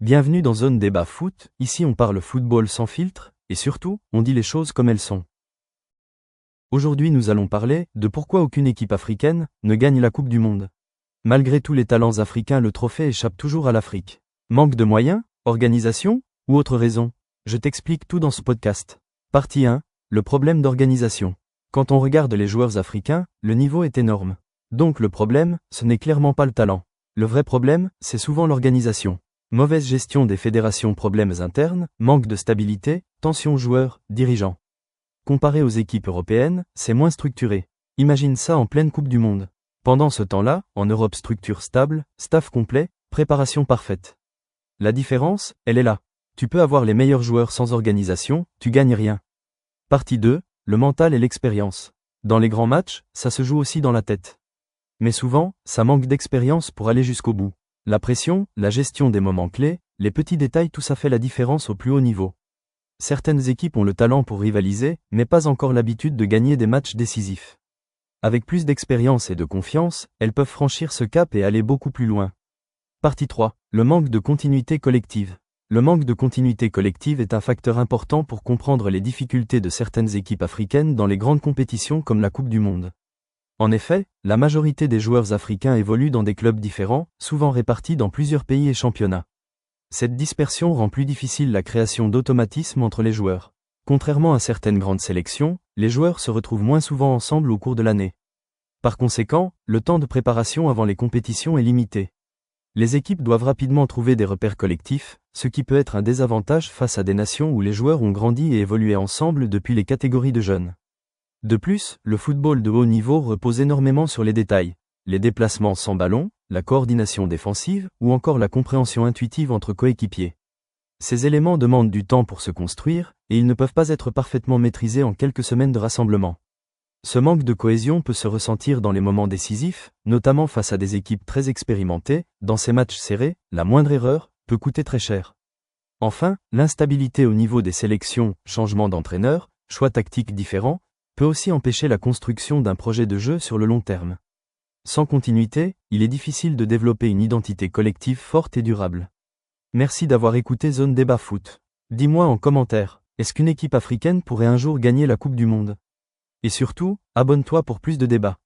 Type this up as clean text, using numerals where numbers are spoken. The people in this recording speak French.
Bienvenue dans Zone Débat Foot, ici on parle football sans filtre, et surtout, on dit les choses comme elles sont. Aujourd'hui nous allons parler de pourquoi aucune équipe africaine ne gagne la Coupe du Monde. Malgré tous les talents africains, le trophée échappe toujours à l'Afrique. Manque de moyens, organisation, ou autre raison? Je t'explique tout dans ce podcast. Partie 1, le problème d'organisation. Quand on regarde les joueurs africains, le niveau est énorme. Donc le problème, ce n'est clairement pas le talent. Le vrai problème, c'est souvent l'organisation. Mauvaise gestion des fédérations, problèmes internes, manque de stabilité, tensions joueurs, dirigeants. Comparé aux équipes européennes, c'est moins structuré. Imagine ça en pleine Coupe du Monde. Pendant ce temps-là, en Europe, structure stable, staff complet, préparation parfaite. La différence, elle est là. Tu peux avoir les meilleurs joueurs sans organisation, tu gagnes rien. Partie 2, le mental et l'expérience. Dans les grands matchs, ça se joue aussi dans la tête. Mais souvent, ça manque d'expérience pour aller jusqu'au bout. La pression, la gestion des moments clés, les petits détails, tout ça fait la différence au plus haut niveau. Certaines équipes ont le talent pour rivaliser, mais pas encore l'habitude de gagner des matchs décisifs. Avec plus d'expérience et de confiance, elles peuvent franchir ce cap et aller beaucoup plus loin. Partie 3, le manque de continuité collective. Le manque de continuité collective est un facteur important pour comprendre les difficultés de certaines équipes africaines dans les grandes compétitions comme la Coupe du Monde. En effet, la majorité des joueurs africains évoluent dans des clubs différents, souvent répartis dans plusieurs pays et championnats. Cette dispersion rend plus difficile la création d'automatismes entre les joueurs. Contrairement à certaines grandes sélections, les joueurs se retrouvent moins souvent ensemble au cours de l'année. Par conséquent, le temps de préparation avant les compétitions est limité. Les équipes doivent rapidement trouver des repères collectifs, ce qui peut être un désavantage face à des nations où les joueurs ont grandi et évolué ensemble depuis les catégories de jeunes. De plus, le football de haut niveau repose énormément sur les détails, les déplacements sans ballon, la coordination défensive ou encore la compréhension intuitive entre coéquipiers. Ces éléments demandent du temps pour se construire, et ils ne peuvent pas être parfaitement maîtrisés en quelques semaines de rassemblement. Ce manque de cohésion peut se ressentir dans les moments décisifs, notamment face à des équipes très expérimentées. Dans ces matchs serrés, la moindre erreur peut coûter très cher. Enfin, l'instabilité au niveau des sélections, changement d'entraîneur, choix tactiques différents, peut aussi empêcher la construction d'un projet de jeu sur le long terme. Sans continuité, il est difficile de développer une identité collective forte et durable. Merci d'avoir écouté Zone Débat Foot. Dis-moi en commentaire, est-ce qu'une équipe africaine pourrait un jour gagner la Coupe du Monde? Et surtout, abonne-toi pour plus de débats.